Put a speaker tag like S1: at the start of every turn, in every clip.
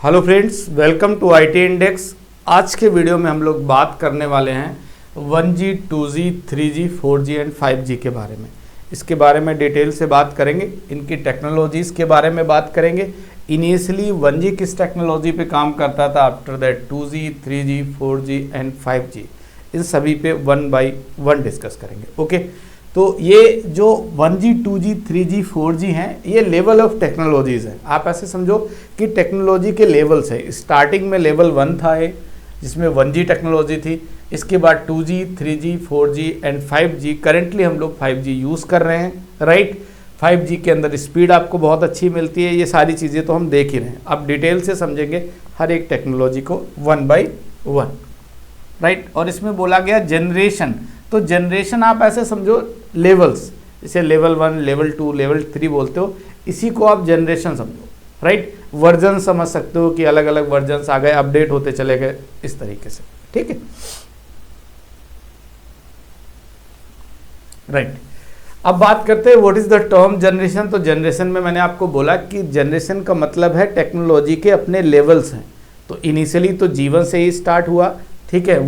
S1: Hello friends, welcome to IT index. आज के video में हम लोग बात करने वाले हैं 1G, 2G, 3G, 4G and 5G के बारे में। इसके बारे में डिटेल से बात करेंगे, इनकी टेक्नोलॉजीज़ के बारे में बात करेंगे। इनिशियली 1G किस टेक्नोलॉजी पे काम करता था, after that 2G, 3G, 4G and 5G, इन सभी पे वन बाय वन डिस्कस करेंगे। ओके, तो ये जो 1G, 2G, 3G, 4G हैं, ये लेवल ऑफ टेक्नोलॉजीज़ हैं। आप ऐसे समझो कि टेक्नोलॉजी के लेवल्स हैं। स्टार्टिंग में लेवल 1 था ये, जिसमें 1G टेक्नोलॉजी थी। इसके बाद 2G, 3G, 4G and 5G। Currently हम लोग 5G यूज़ कर रहे हैं, राइट। 5G के अंदर स्पीड आपको बहुत अच्छी मिलती है। ये सारी चीज़ें तो हम देख ही रहे हैं। अब डिटेल से समझेंगे हर एक टेक्नोलॉजी को वन बाय वन, राइट। और इसमें बोला गया जनरेशन, तो जनरेशन आप ऐसे समझो लेवल्स, इसे लेवल 1, लेवल 2, लेवल 3 बोलते हो, इसी को आप जनरेशन समझो, राइट। वर्जन समझ सकते हो कि अलग अलग वर्जन्स आ गए, अपडेट होते चले गए, इस तरीके से, ठीक है, राइट। अब बात करते हैं what is the term generation. तो जनरेशन में मैंने आपको बोला कि जनरेशन का मतलब है टेक्नोलॉजी के अपने लेवल्स हैं। तो इनिशियली तो G1 से ही स्टार्ट हुआ, ठीक है,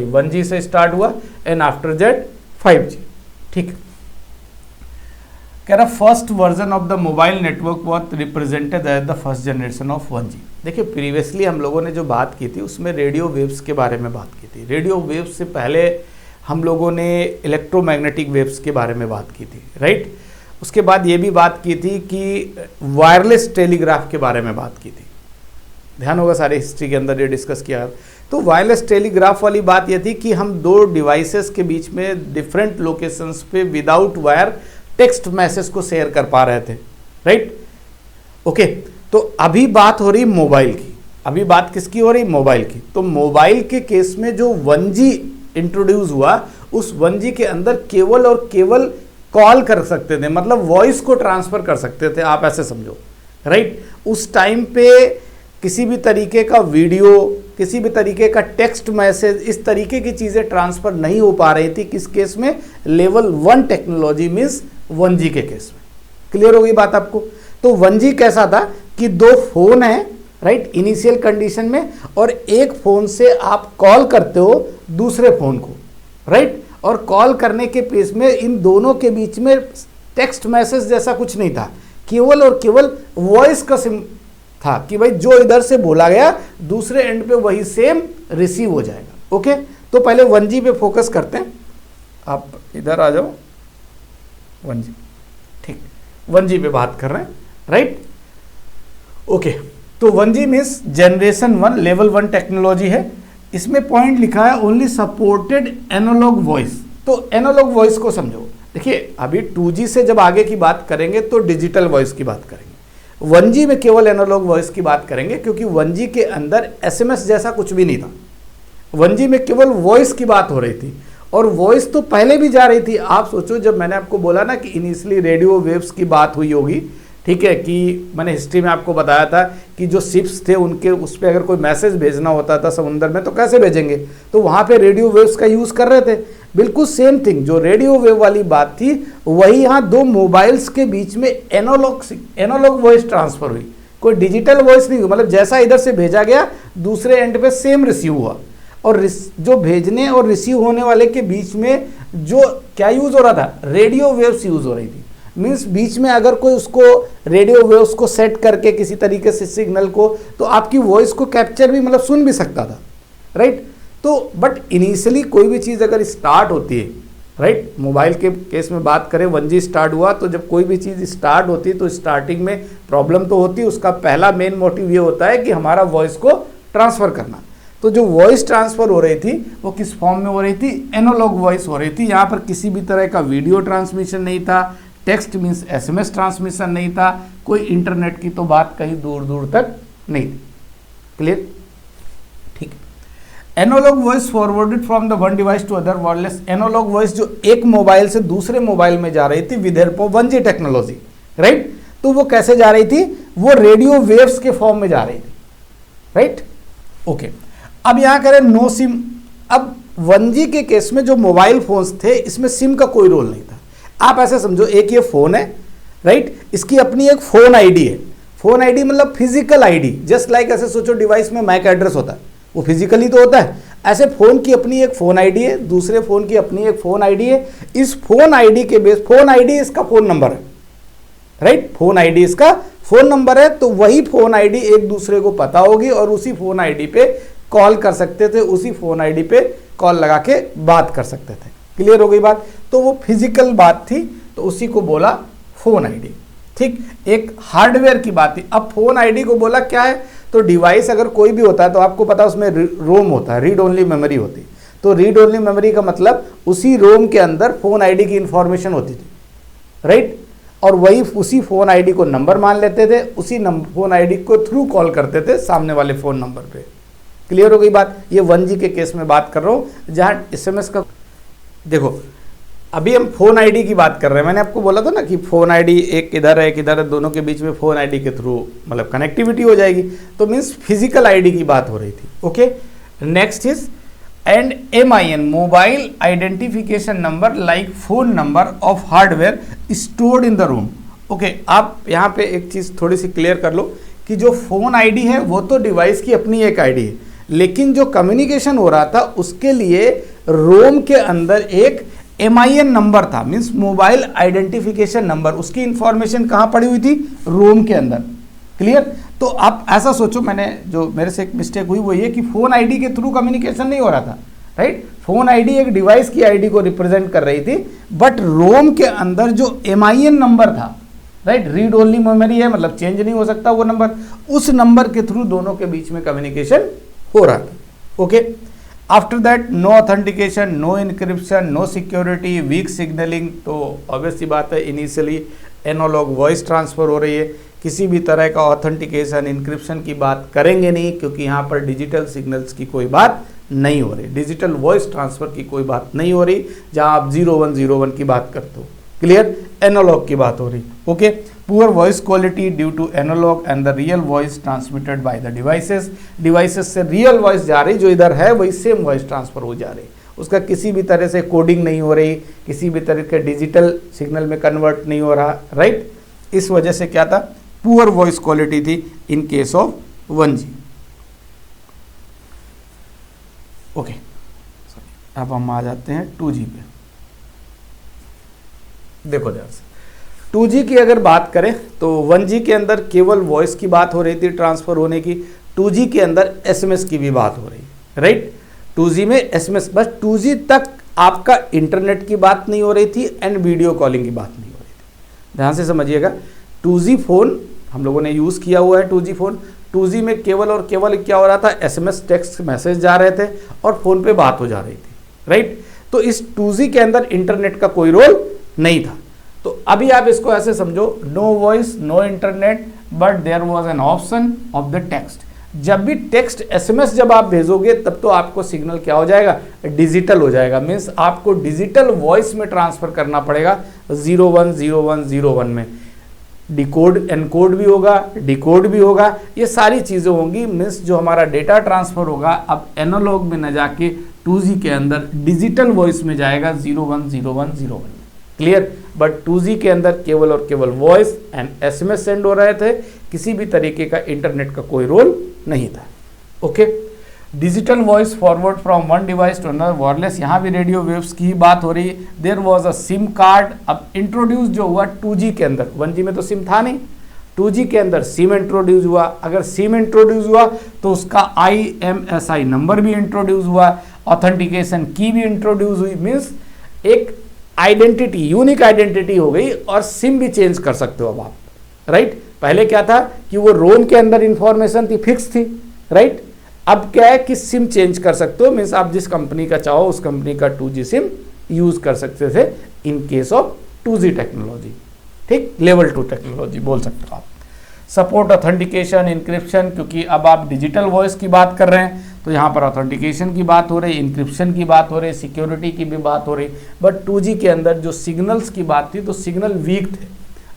S1: 1G से स्टार्ट हुआ एंड आफ्टर दैट 5G, ठीक है। कह रहा first version of the mobile network was represented as the first generation of 1G। देखिए, प्रीवियसली हम लोगों ने जो बात की थी उसमें रेडियो वेव्स के बारे में बात की थी। रेडियो वेव्स से पहले हम लोगों ने इलेक्ट्रोमैग्नेटिक वेव्स के बारे में बात की थी, राइट। उसके बाद ये भी बात की थी कि वायरलेस टेलीग्राफ के बारे में बात की थी। ध्यान होगा, सारे हिस्ट्री के अंदर ये डिस्कस किया। तो वायरलेस टेलीग्राफ वाली बात ये थी कि हम दो डिवाइसेस के बीच में डिफरेंट लोकेशंस पे विदाउट वायर टेक्स्ट मैसेज को शेयर कर पा रहे थे, राइट। ओके, तो अभी बात हो रही मोबाइल की। अभी बात किसकी हो रही? मोबाइल की। तो मोबाइल के केस में जो 1G इंट्रोड्यूस हुआ, उस 1G के अंदर केवल और केवल कॉल कर सकते थे, मतलब वॉइस को ट्रांसफर कर सकते थे, आप ऐसे समझो, राइट। उस टाइम पे किसी भी तरीके का वीडियो, किसी भी तरीके का टेक्स्ट मैसेज, इस तरीके की चीज़ें ट्रांसफ़र नहीं हो पा रही थी। किस केस में? लेवल 1 टेक्नोलॉजी मीन्स 1G के केस में। क्लियर हो गई बात आपको? तो 1G कैसा था कि दो फोन हैं, राइट, इनिशियल कंडीशन में, और एक फ़ोन से आप कॉल करते हो दूसरे फ़ोन को, राइट। और कॉल करने के केस में इन दोनों के बीच में टेक्स्ट मैसेज जैसा कुछ नहीं था, केवल और केवल वॉइस का सिम था कि भाई जो इधर से बोला गया दूसरे एंड पे वही सेम रिसीव हो जाएगा। ओके, तो पहले 1G पे फोकस करते हैं। आप इधर आ जाओ, 1G, ठीक, 1G पे बात कर रहे हैं, राइट। ओके, तो 1G means generation 1, level 1 technology है। इसमें पॉइंट लिखा है ओनली सपोर्टेड एनालॉग वॉइस। तो एनालॉग वॉइस को समझो। देखिए, अभी 2G से जब आगे की बात करेंगे तो डिजिटल वॉइस की बात करेंगे। 1G में केवल एनालॉग वॉइस की बात करेंगे, क्योंकि 1G के अंदर SMS जैसा कुछ भी नहीं था। 1G में केवल वॉइस की बात हो रही थी, और वॉइस तो पहले भी जा रही थी। आप सोचो, जब मैंने आपको बोला ना कि इनिशियली रेडियो वेव्स की बात हुई होगी, ठीक है, कि मैंने हिस्ट्री में आपको बताया था कि जो शिप्स थे उनके उस पर अगर कोई मैसेज भेजना होता था समुद्र में तो कैसे भेजेंगे, तो वहाँ पे रेडियो वेव्स का यूज़ कर रहे थे। बिल्कुल सेम थिंग, जो रेडियो वेव वाली बात थी वही यहाँ दो मोबाइल्स के बीच में एनालॉग वॉइस ट्रांसफर हुई। कोई डिजिटल वॉइस नहीं हुई, मतलब जैसा इधर से भेजा गया दूसरे एंड पे सेम रिसीव हुआ। और जो भेजने और रिसीव होने वाले के बीच में जो क्या यूज़ हो रहा था? रेडियो वेव्स यूज़ हो रही थी। मीन्स बीच में अगर कोई उसको रेडियो वेव्स को सेट करके किसी तरीके से सिग्नल को, तो आपकी वॉइस को कैप्चर भी, मतलब सुन भी सकता था, राइट। तो बट इनिशियली कोई भी चीज़ अगर स्टार्ट होती है, राइट, मोबाइल के केस में बात करें, 1G स्टार्ट हुआ, तो जब कोई भी चीज़ स्टार्ट होती है तो स्टार्टिंग में प्रॉब्लम तो होती है। उसका पहला मेन मोटिव ये होता है कि हमारा वॉइस को ट्रांसफ़र करना। तो जो वॉइस ट्रांसफ़र हो रही थी वो किस फॉर्म में हो रही थी? एनालॉग वॉइस हो रही थी। यहाँ पर किसी भी तरह का वीडियो ट्रांसमिशन नहीं था, टेक्स्ट मीन्स SMS ट्रांसमिशन नहीं था, कोई इंटरनेट की तो बात कहीं दूर दूर तक नहीं थी। क्लियर? ठीक। Analog voice forwarded from the one device to other wireless. Analog voice जो एक मोबाइल से दूसरे मोबाइल में जा रही थी with help of 1G technology, right. तो वो कैसे जा रही थी? वो रेडियो वेव्स के फॉर्म में जा रही थी, राइट। ओके, अब यहाँ करें नो सिम। अब 1G के केस में जो मोबाइल फोन्स थे इसमें सिम का कोई रोल नहीं था। आप ऐसे समझो, एक ये फ़ोन है, राइट, इसकी अपनी एक फ़ोन आईडी है। फोन आईडी मतलब फिजिकल आईडी, जस्ट लाइक ऐसे सोचो डिवाइस में मैक एड्रेस होता है, वो फिजिकली तो होता है, ऐसे फोन की अपनी एक फोन आईडी है, दूसरे फोन की अपनी एक फोन आईडी है। इस फोन आईडी के बेस, फोन आईडी इसका फोन नंबर है, राइट, फोन आईडी इसका फोन नंबर है, तो वही फोन आईडी एक दूसरे को पता होगी और उसी फोन आईडी पे कॉल कर सकते थे, उसी फोन आईडी पे कॉल लगा के बात कर सकते थे। क्लियर हो गई बात? तो वो फिजिकल बात थी, तो उसी को बोला फोन आईडी। ठीक, एक हार्डवेयर की बात थी। अब फोन आईडी को बोला क्या है, तो डिवाइस अगर कोई भी होता है तो आपको पता है उसमें रोम होता है, रीड ओनली मेमोरी होती है। तो रीड ओनली मेमोरी का मतलब उसी रोम के अंदर फोन आईडी की इंफॉर्मेशन होती थी, राइट, और वही उसी फोन आईडी को नंबर मान लेते थे, उसी फोन आईडी को थ्रू कॉल करते थे सामने वाले फोन नंबर पे। क्लियर हो गई बात? ये 1G के केस में बात कर रहा हूं, जहां SMS का, देखो अभी हम फोन आईडी की बात कर रहे हैं। मैंने आपको बोला था ना कि फोन आईडी एक इधर है एक इधर है, दोनों के बीच में फोन आईडी के थ्रू मतलब कनेक्टिविटी हो जाएगी, तो मीन्स फिजिकल आईडी की बात हो रही थी। Okay, next is and MIN mobile identification number like phone number of hardware stored in the room. Okay, आप यहाँ पे एक चीज़ थोड़ी सी क्लियर कर लो कि जो फोन आईडी है वो तो डिवाइस की अपनी एक आईडी है, लेकिन जो कम्युनिकेशन हो रहा था उसके लिए रोम के अंदर एक MIN नंबर था, मीन्स मोबाइल आइडेंटिफिकेशन नंबर, उसकी इंफॉर्मेशन कहाँ पड़ी हुई थी, रोम के अंदर। क्लियर? तो आप ऐसा सोचो, मैंने जो मेरे से एक मिस्टेक हुई वो ये कि फोन आईडी के थ्रू कम्युनिकेशन नहीं हो रहा था, राइट, फोन आईडी एक डिवाइस की आईडी को रिप्रेजेंट कर रही थी, बट रोम के अंदर जो MIN नंबर था, राइट, रीड ओनली मेमोरी है मतलब चेंज नहीं हो सकता वो नंबर, उस नंबर के थ्रू दोनों के बीच में कम्युनिकेशन हो रहा था। Okay, after that no authentication, no encryption, no security, weak signaling. तो ऑब्वियस सी बात है, इनिशियली एनालॉग वॉइस ट्रांसफर हो रही है, किसी भी तरह का ऑथेंटिकेशन इनक्रिप्शन की बात करेंगे नहीं, क्योंकि यहाँ पर डिजिटल सिग्नल्स की कोई बात नहीं हो रही, डिजिटल वॉइस ट्रांसफर की कोई बात नहीं हो रही, जहाँ आप 0101 की बात करते हो। क्लियर? एनालॉग की बात हो रही। Okay, poor voice quality due to analog and the real voice transmitted by the devices. Devices से रियल वॉइस जा रही, जो इधर है वही सेम वॉइस ट्रांसफर हो जा रही, उसका किसी भी तरह से कोडिंग नहीं हो रही, किसी भी तरह के डिजिटल सिग्नल में कन्वर्ट नहीं हो रहा, राइट। इस वजह से क्या था, पुअर वॉइस क्वालिटी थी in case of 1G। Okay, अब हम आ जाते हैं 2G पे। देखो ध्यान से, 2G की अगर बात करें तो 1G के अंदर केवल वॉइस की बात हो रही थी ट्रांसफर होने की, 2G के अंदर SMS की भी बात हो रही, राइट। 2G में SMS, बस 2G तक आपका इंटरनेट की बात नहीं हो रही थी एंड वीडियो कॉलिंग की बात नहीं हो रही थी। ध्यान से समझिएगा, 2G फोन हम लोगों ने यूज़ किया हुआ है, 2G फोन, 2G में केवल और केवल क्या हो रहा था, SMS टेक्स्ट मैसेज जा रहे थे और फ़ोन पे बात हो जा रही थी, राइट। तो इस 2G के अंदर इंटरनेट का कोई रोल नहीं था। तो अभी आप इसको ऐसे समझो, no voice no internet but there was an option of the text. जब भी टेक्स्ट SMS जब आप भेजोगे तब तो आपको सिग्नल क्या हो जाएगा, डिजिटल हो जाएगा, मीन्स आपको डिजिटल वॉइस में ट्रांसफर करना पड़ेगा 010101 में। डिकोड एनकोड भी होगा, डिकोड भी होगा, ये सारी चीज़ें होंगी, मीन्स जो हमारा डेटा ट्रांसफर होगा अब एनालॉग में न जाके 2G के अंदर डिजिटल वॉइस में जाएगा 010101। क्लियर? बट 2G के अंदर केवल और केवल वॉइस एंड SMS सेंड हो रहे थे, किसी भी तरीके का इंटरनेट का कोई रोल नहीं था। Okay, digital voice forward from one device to another, wireless, यहाँ भी रेडियो वेव्स की ही बात हो रही है। There was a SIM card, अब इंट्रोड्यूस जो हुआ 2G के अंदर, 1G में तो सिम था नहीं, 2G के अंदर सिम इंट्रोड्यूस हुआ। अगर सिम इंट्रोड्यूस हुआ तो उसका IMSI नंबर भी इंट्रोड्यूस हुआ, ऑथेंटिकेशन की भी इंट्रोड्यूस हुई, मीन्स एक आइडेंटिटी, यूनिक आइडेंटिटी हो गई, और सिम भी चेंज कर सकते हो अब आप, राइट। पहले क्या था कि वो रोम के अंदर इंफॉर्मेशन थी, फिक्स थी, राइट। अब क्या है कि सिम चेंज कर सकते हो, मीन्स आप जिस कंपनी का चाहो उस कंपनी का 2G सिम यूज कर सकते थे in case of 2G technology, ठीक, लेवल 2 टेक्नोलॉजी बोल सकते हो आप। सपोर्ट ऑथेंटिकेशन इंक्रिप्शन, क्योंकि अब आप डिजिटल वॉइस की बात कर रहे हैं तो यहाँ पर ऑथेंटिकेशन की बात हो रही, इंक्रिप्शन की बात हो रही, सिक्योरिटी की भी बात हो रही। बट 2G के अंदर जो सिग्नल्स की बात थी तो सिग्नल वीक थे।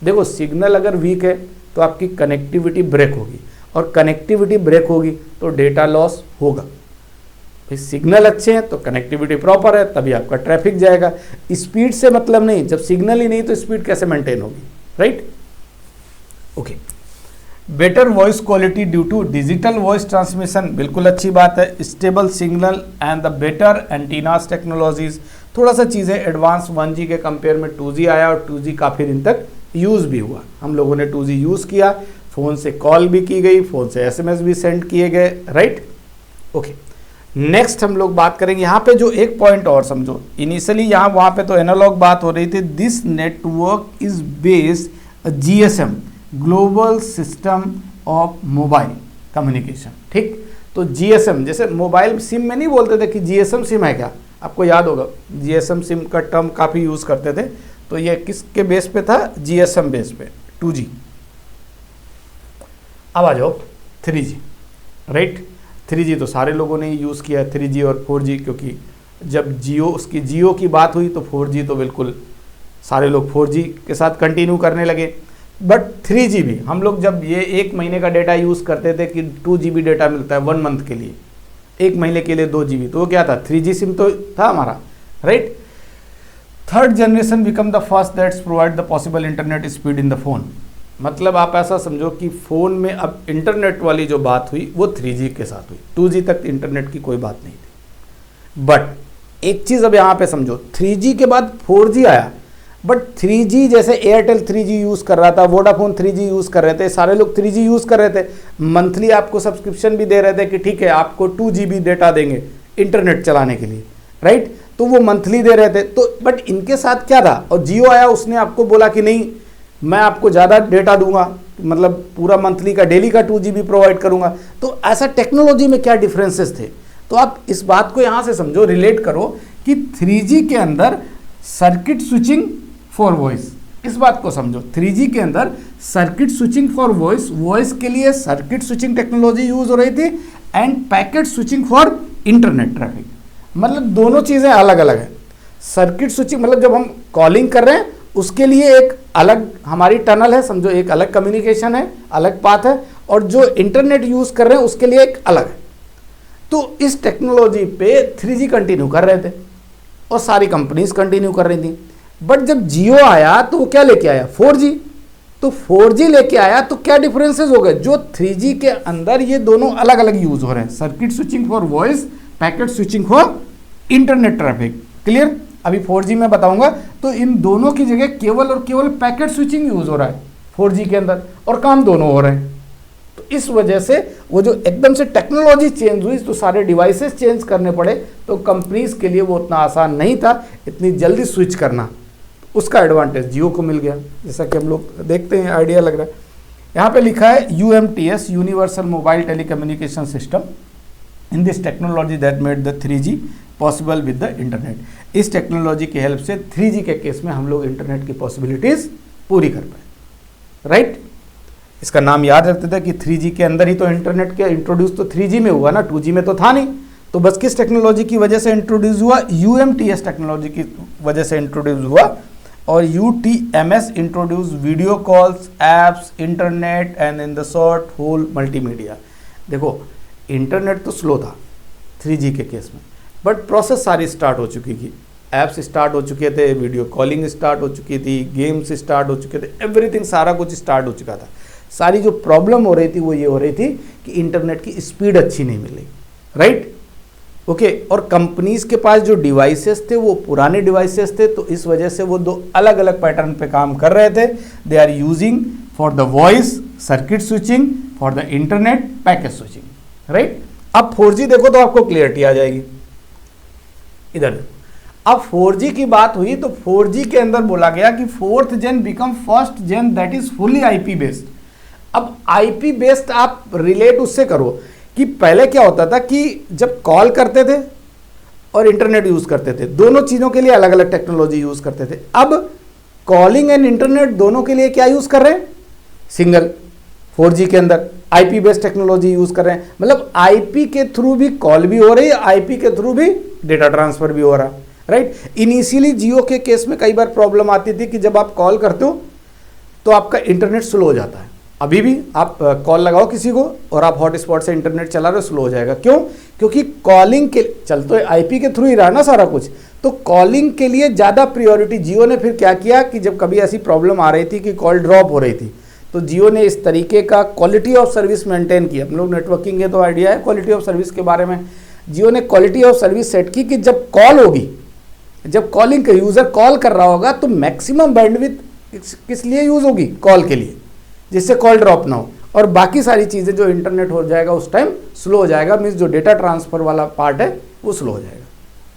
S1: देखो, सिग्नल अगर वीक है तो आपकी कनेक्टिविटी ब्रेक होगी, और कनेक्टिविटी ब्रेक होगी तो डेटा लॉस होगा। भाई सिग्नल अच्छे हैं तो कनेक्टिविटी प्रॉपर है, तभी आपका ट्रैफिक जाएगा। स्पीड से मतलब नहीं, जब सिग्नल ही नहीं तो स्पीड कैसे मेंटेन होगी, right. Okay, better voice quality due to digital voice transmission, बिल्कुल अच्छी बात है। Stable signal and the better antennas technologies, थोड़ा सा चीज़ें एडवांस 1G के कंपेयर में 2G आया और 2G काफ़ी दिन तक यूज़ भी हुआ। हम लोगों ने 2G यूज़ किया, फ़ोन से कॉल भी की गई, फ़ोन से SMS भी सेंड किए गए, राइट। ओके, नेक्स्ट हम लोग बात करेंगे यहाँ पे जो एक पॉइंट और समझो। इनिशियली यहाँ वहाँ पे तो एनालॉग बात हो रही थी। This network is based GSM, global system of mobile communication, ठीक। तो GSM, जैसे मोबाइल सिम में नहीं बोलते थे कि GSM सिम है क्या, आपको याद होगा GSM सिम का टर्म काफ़ी यूज़ करते थे। तो ये किसके बेस पे था, GSM बेस पे, 2G। अब आ जाओ 3G, राइट। 3G तो सारे लोगों ने यूज़ किया है, 3G और 4G, क्योंकि जब जियो की बात हुई तो 4G तो बिल्कुल सारे लोग 4G के साथ कंटिन्यू करने लगे। बट 3G भी हम लोग जब ये 1 महीने का डेटा यूज़ करते थे कि 2 GB डेटा मिलता है 1 मंथ के लिए, 1 महीने के लिए 2 GB, तो वो क्या था, 3G सिम तो था हमारा, right. Third generation become the first that's provide the possible internet speed in the phone. मतलब आप ऐसा समझो कि फ़ोन में अब इंटरनेट वाली जो बात हुई वो 3G के साथ हुई, 2G तक इंटरनेट की कोई बात नहीं थी। बट एक चीज़ अब यहाँ पे समझो, 3G के बाद 4G आया, बट 3G जैसे एयरटेल 3G यूज़ कर रहा था, वोडाफोन 3G यूज़ कर रहे थे, सारे लोग 3G यूज़ कर रहे थे, मंथली आपको सब्सक्रिप्शन भी दे रहे थे कि ठीक है आपको 2 GB डेटा देंगे इंटरनेट चलाने के लिए, राइट। तो वो मंथली दे रहे थे। तो बट इनके साथ क्या था, और जियो आया, उसने आपको बोला कि नहीं मैं आपको ज़्यादा डेटा दूंगा, मतलब पूरा मंथली का डेली का 2 GB प्रोवाइड करूंगा। तो ऐसा टेक्नोलॉजी में क्या डिफरेंसेस थे, तो आप इस बात को यहाँ से समझो, रिलेट करो कि 3G के अंदर सर्किट स्विचिंग फॉर वॉइस, इस बात को समझो। 3G के अंदर circuit switching for voice, voice के लिए सर्किट स्विचिंग टेक्नोलॉजी यूज हो रही थी, end packet switching for internet traffic. मतलब दोनों चीज़ें अलग अलग है। सर्किट स्विचिंग मतलब जब हम कॉलिंग कर रहे हैं उसके लिए एक अलग हमारी टनल है, समझो एक अलग कम्युनिकेशन है, अलग पाथ है, और जो इंटरनेट यूज़ कर रहे हैं उसके लिए एक अलग है। तो इस टेक्नोलॉजी पे 3G कंटिन्यू कर रहे थे और सारी कंपनीज कंटिन्यू कर रही थी। बट जब जियो आया तो वो क्या लेके आया, 4G। तो 4G लेके आया तो क्या डिफरेंसेस हो गए, जो 3G के अंदर ये दोनों अलग अलग यूज हो रहे हैं, circuit switching for voice, packet switching for internet traffic. Clear. अभी 4G में बताऊंगा। तो इन दोनों की जगह केवल और केवल पैकेट स्विचिंग यूज हो रहा है 4G के अंदर, और काम दोनों हो रहे हैं। तो इस वजह से वो जो एकदम से टेक्नोलॉजी चेंज हुई तो सारे डिवाइसेस चेंज करने पड़े, तो कंपनीज के लिए वो उतना आसान नहीं था इतनी जल्दी स्विच करना। उसका एडवांटेज जियो को मिल गया, जैसा कि हम लोग देखते हैं, आइडिया लग रहा है। यहाँ पे लिखा है UMTS, universal mobile telecommunication system, in this technology that made the 3G possible with the internet. इस टेक्नोलॉजी की हेल्प से 3G के केस में हम लोग इंटरनेट की पॉसिबिलिटीज पूरी कर पाए, राइट। इसका नाम याद रखते थे कि 3G के अंदर ही तो इंटरनेट के इंट्रोड्यूस तो 3G में हुआ ना, 2G में तो था नहीं। तो बस किस टेक्नोलॉजी की वजह से इंट्रोड्यूस हुआ, UMTS टेक्नोलॉजी की वजह से इंट्रोड्यूस हुआ। और UTMS introduce video calls, apps, internet and in the short whole multimedia. देखो इंटरनेट तो स्लो था 3G के केस में, बट प्रोसेस सारी स्टार्ट हो चुकी थी, ऐप्स स्टार्ट हो चुके थे, वीडियो कॉलिंग स्टार्ट हो चुकी थी, गेम्स स्टार्ट हो चुके थे, एवरीथिंग सारा कुछ स्टार्ट हो चुका था। सारी जो प्रॉब्लम हो रही थी वो ये हो रही थी कि इंटरनेट की स्पीड अच्छी नहीं मिल रही, राइट। ओके। और कंपनीज के पास जो डिवाइसेस थे वो पुराने डिवाइसेस थे, तो इस वजह से वो दो अलग अलग पैटर्न पे काम कर रहे थे। They are using for the voice circuit switching, for the internet packet switching, right. अब 4G देखो तो आपको क्लियरिटी आ जाएगी। इधर अब 4G की बात हुई तो 4G के अंदर बोला गया कि 4th gen become 1st gen that is fully IP based. अब IP बेस्ड आप रिलेट उससे करो कि पहले क्या होता था कि जब कॉल करते थे और इंटरनेट यूज करते थे, दोनों चीजों के लिए अलग अलग टेक्नोलॉजी यूज करते थे। अब कॉलिंग एंड इंटरनेट दोनों के लिए क्या यूज कर रहे हैं, सिंगल 4G के अंदर IP बेस्ड टेक्नोलॉजी यूज कर रहे हैं। मतलब IP के थ्रू भी कॉल भी हो रही है, IP के थ्रू भी डेटा ट्रांसफर भी हो रहा है, राइट। इनिशियली जियो के केस में कई बार प्रॉब्लम आती थी कि जब आप कॉल करते हो तो आपका इंटरनेट स्लो हो जाता है। अभी भी आप कॉल लगाओ किसी को और आप हॉटस्पॉट से इंटरनेट चला रहे हो, स्लो हो जाएगा। क्यों? क्योंकि कॉलिंग के चल तो IP के थ्रू ही रहा ना सारा कुछ, तो कॉलिंग के लिए ज़्यादा प्रायोरिटी जियो ने फिर क्या किया कि जब कभी ऐसी प्रॉब्लम आ रही थी कि कॉल ड्रॉप हो रही थी तो जियो ने इस तरीके का क्वालिटी ऑफ सर्विस मेंटेन की। हम लोग नेटवर्किंग के तो आइडिया है क्वालिटी ऑफ सर्विस के बारे में। जियो ने क्वालिटी ऑफ सर्विस सेट की कि जब कॉल होगी, जब कॉलिंग यूज़र कॉल कर रहा होगा तो मैक्सिमम बैंडविड्थ किस लिए यूज़ होगी, कॉल के लिए, जिससे कॉल ड्रॉप ना हो, और बाकी सारी चीज़ें जो इंटरनेट हो जाएगा उस टाइम स्लो हो जाएगा, मीन्स जो डेटा ट्रांसफ़र वाला पार्ट है वो स्लो हो जाएगा।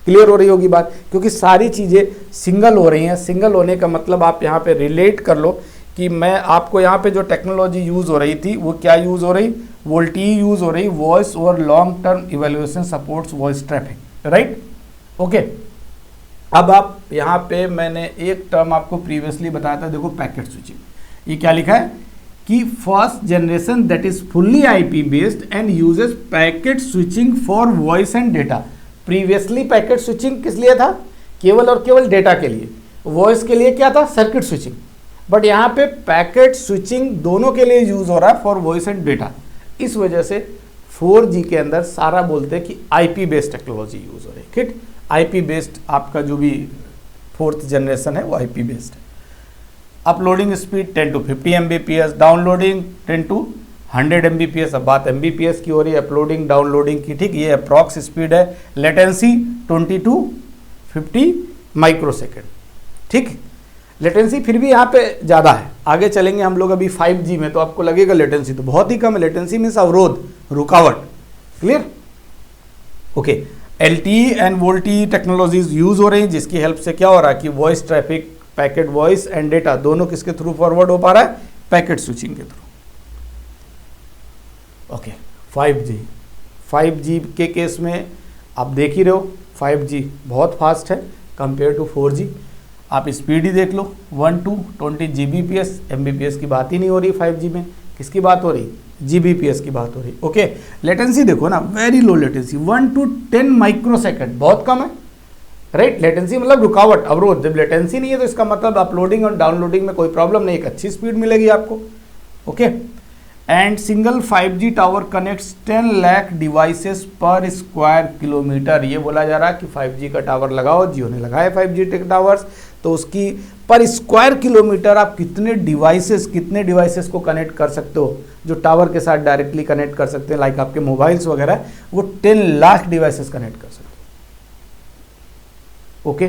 S1: क्लियर हो रही होगी बात, क्योंकि सारी चीज़ें सिंगल हो रही हैं। सिंगल होने का मतलब आप यहाँ पे रिलेट कर लो कि मैं आपको यहाँ पे जो टेक्नोलॉजी यूज़ हो रही थी वो क्या यूज़ हो रही, वोल्टी यूज़ हो रही, voice over long term evaluation supports voice traffic, right, okay. अब आप यहाँ पे मैंने एक टर्म आपको प्रीवियसली बताया था, देखो पैकेट स्विचिंग। ये क्या लिखा है कि first generation that is fully IP based and uses packet switching for voice and data. Previously packet switching किस लिए था, केवल और केवल डेटा के लिए। वॉइस के लिए क्या था, सर्किट स्विचिंग। बट यहाँ पे पैकेट स्विचिंग दोनों के लिए यूज हो रहा है, फॉर वॉइस एंड डेटा। इस वजह से 4G के अंदर सारा बोलते हैं कि आईपी बेस्ड टेक्नोलॉजी यूज हो रही है, ठीक। आईपी बेस्ड आपका जो भी 4th जनरेशन है वो आईपी बेस्ड है। Uploading speed 10 to 50 Mbps, downloading 10 to 100 Mbps। अब बात Mbps की हो रही है, अपलोडिंग डाउनलोडिंग की, ठीक। ये अप्रॉक्स स्पीड है। लेटेंसी 20 to 50 माइक्रोसेकेंड, ठीक। लेटेंसी फिर भी यहाँ पे ज़्यादा है, आगे चलेंगे हम लोग अभी 5G में, तो आपको लगेगा लेटेंसी तो बहुत ही कम है। लेटेंसी मीन्स अवरोध, रुकावट, clear, okay. LTE and VoLTE technologies use हो रही हैं, जिसकी हेल्प से क्या हो रहा है कि voice traffic, packet voice and data दोनों किसके थ्रू फॉरवर्ड हो पा रहा है, पैकेट स्विचिंग के थ्रू, ओके। 5G के केस में आप देख ही रहे हो, 5G बहुत फास्ट है कंपेयर टू 4G। आप स्पीड ही देख लो, 1 to 20 Gbps, Mbps की बात ही नहीं हो रही 5G में। किसकी बात हो रही, Gbps की बात हो रही, ओके। लेटेंसी देखो ना, very low latency, 1 to 10 microsecond, बहुत कम है, राइट। लेटेंसी मतलब रुकावट, अवरोध। जब लेटेंसी नहीं है तो इसका मतलब अपलोडिंग और डाउनलोडिंग में कोई प्रॉब्लम नहीं, एक अच्छी स्पीड मिलेगी आपको, okay. And single 5G tower connects 10 lakh devices पर स्क्वायर किलोमीटर। ये बोला जा रहा है कि 5G का टावर लगाओ, जियो ने लगाया 5G टावर्स, तो उसकी पर स्क्वायर किलोमीटर आप कितने डिवाइसेस को कनेक्ट कर सकते हो, जो टावर के साथ डायरेक्टली कनेक्ट कर सकते हैं, लाइक आपके मोबाइल्स वगैरह, वो 10 लाख डिवाइसेस कनेक्ट कर सकते हो, ओके।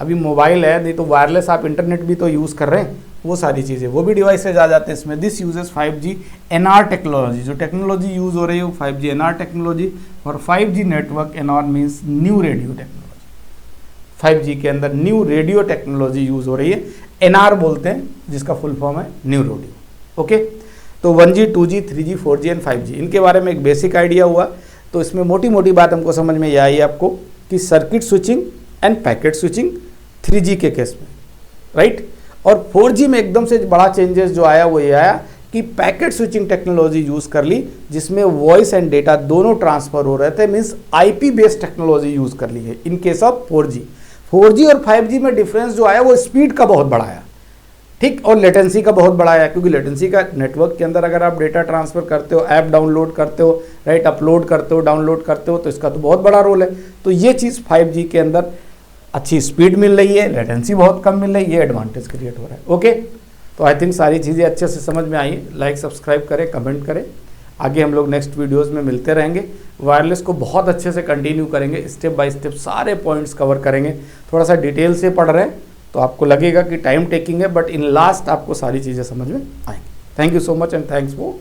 S1: अभी मोबाइल है, नहीं तो वायरलेस आप इंटरनेट भी तो यूज़ कर रहे हैं, वो सारी चीज़ें, वो भी डिवाइसेज आ जाते हैं इसमें। This uses 5G NR technology, जो टेक्नोलॉजी यूज़ हो रही है वो 5G NR टेक्नोलॉजी, और 5G network NR means new radio technology. 5G के अंदर न्यू रेडियो टेक्नोलॉजी यूज़ हो रही है, NR बोलते हैं, जिसका फुल फॉर्म है न्यू रेडियो, ओके। तो 1G 2G 3G 4G and 5G, इनके बारे में एक बेसिक आइडिया हुआ। तो इसमें मोटी मोटी बात हमको समझ में यह आई आपको कि circuit switching end packet switching 3G के केस में, राइट। और 4G में एकदम से बड़ा चेंजेस जो आया वो ये आया कि पैकेट स्विचिंग टेक्नोलॉजी यूज़ कर ली, जिसमें वॉइस एंड डेटा दोनों ट्रांसफ़र हो रहे थे, means IP based technology use कर ली है in case of 4G। 4G और 5G में डिफरेंस जो आया वो स्पीड का बहुत बड़ा आया, ठीक, और लेटेंसी का बहुत बड़ा आया, क्योंकि लेटेंसी का नेटवर्क के अंदर अगर आप डेटा ट्रांसफ़र करते हो, ऐप डाउनलोड करते हो, राइट, अपलोड करते हो, डाउनलोड करते हो, तो इसका तो बहुत बड़ा रोल है। तो ये चीज़ 5G के अंदर अच्छी स्पीड मिल रही है, लेटेंसी बहुत कम मिल रही है, ये एडवांटेज क्रिएट हो रहा है, ओके। तो आई थिंक सारी चीज़ें अच्छे से समझ में आई। लाइक सब्सक्राइब करें, कमेंट करें, आगे हम लोग नेक्स्ट वीडियोस में मिलते रहेंगे। वायरलेस को बहुत अच्छे से कंटिन्यू करेंगे, स्टेप बाय स्टेप सारे पॉइंट्स कवर करेंगे। थोड़ा सा डिटेल से पढ़ रहे हैं तो आपको लगेगा कि टाइम टेकिंग है, बट इन लास्ट आपको सारी चीज़ें समझ में आएंगी। Thank you so much and thanks for